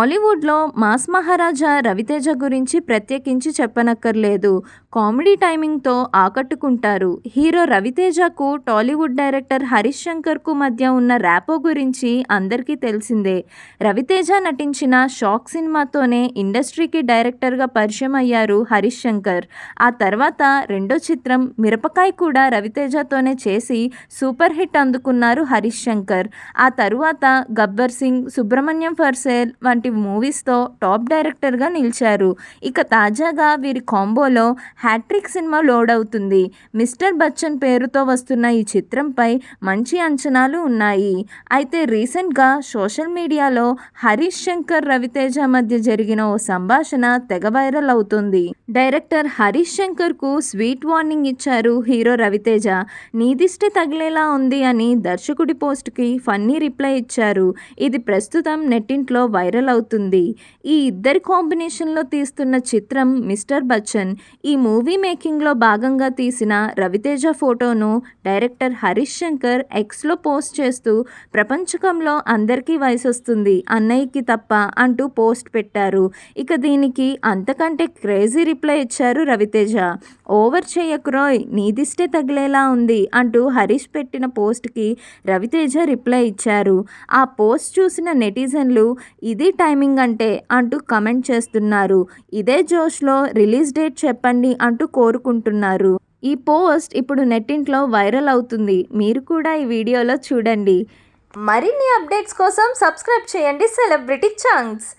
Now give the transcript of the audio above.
టాలీవుడ్లో మాస్ మహారాజా రవితేజ గురించి ప్రత్యేకించి చెప్పనక్కర్లేదు. కామెడీ టైమింగ్తో ఆకట్టుకుంటారు. హీరో రవితేజకు టాలీవుడ్ డైరెక్టర్ హరీష్ శంకర్కు మధ్య ఉన్న ర్యాపో గురించి అందరికీ తెలిసిందే. రవితేజ నటించిన షాక్ సినిమాతోనే ఇండస్ట్రీకి డైరెక్టర్గా పరిచయం అయ్యారు హరీష్ శంకర్. ఆ తర్వాత రెండో చిత్రం మిరపకాయ్ కూడా రవితేజతోనే చేసి సూపర్ హిట్ అందుకున్నారు హరీష్ శంకర్. ఆ తరువాత గబ్బర్ సింగ్, సుబ్రహ్మణ్యం ఫర్ సేల్ వంటి మూవీస్తో టాప్ డైరెక్టర్గా నిలిచారు. ఇక తాజాగా వీరి కాంబోలో హ్యాట్రిక్ సినిమా లోడ్ అవుతుంది. మిస్టర్ బచ్చన్ పేరుతో వస్తున్న ఈ చిత్రంపై మంచి అంచనాలు ఉన్నాయి. అయితే రీసెంట్గా సోషల్ మీడియాలో హరీష్ శంకర్ రవితేజ మధ్య జరిగిన ఓ సంభాషణ తెగ వైరల్ అవుతుంది. డైరెక్టర్ హరీష్ శంకర్కు స్వీట్ వార్నింగ్ ఇచ్చారు హీరో రవితేజ. నీ దిష్టి తగిలేలా ఉంది అని దర్శకుడి పోస్ట్కి ఫన్నీ రిప్లై ఇచ్చారు. ఇది ప్రస్తుతం నెట్టింట్లో వైరల్ అవుతుంది. ఈ ఇద్దరి కాంబినేషన్లో తీస్తున్న చిత్రం మిస్టర్ బచ్చన్. ఈ మూవీ మేకింగ్లో భాగంగా తీసిన రవితేజ ఫోటోను డైరెక్టర్ హరీష్ శంకర్ ఎక్స్లో పోస్ట్ చేస్తూ ప్రపంచకంలో అందరికీ వయసొస్తుంది, అన్నయ్యకి తప్ప అంటూ పోస్ట్ పెట్టారు. ఇక దీనికి అంతకంటే క్రేజీ రిప్లై ఇచ్చారు రవితేజ. ఓవర్ చేయకురోయ్, నీ దిష్టే తగిలేలా ఉంది అంటూ హరీష్ పెట్టిన పోస్ట్కి రవితేజ రిప్లై ఇచ్చారు. ఆ పోస్ట్ చూసిన నెటిజన్లు ఇది టైమింగ్ అంటే అంటూ కమెంట్ చేస్తున్నారు. ఇదే జోష్లో రిలీజ్ డేట్ చెప్పండి అంటూ కోరుకుంటున్నారు. ఈ పోస్ట్ ఇప్పుడు నెట్టింట్లో వైరల్ అవుతుంది. మీరు కూడా ఈ వీడియోలో చూడండి. మరిన్ని అప్డేట్స్ కోసం సబ్స్క్రైబ్ చేయండి సెలబ్రిటీ ఛాంక్స్.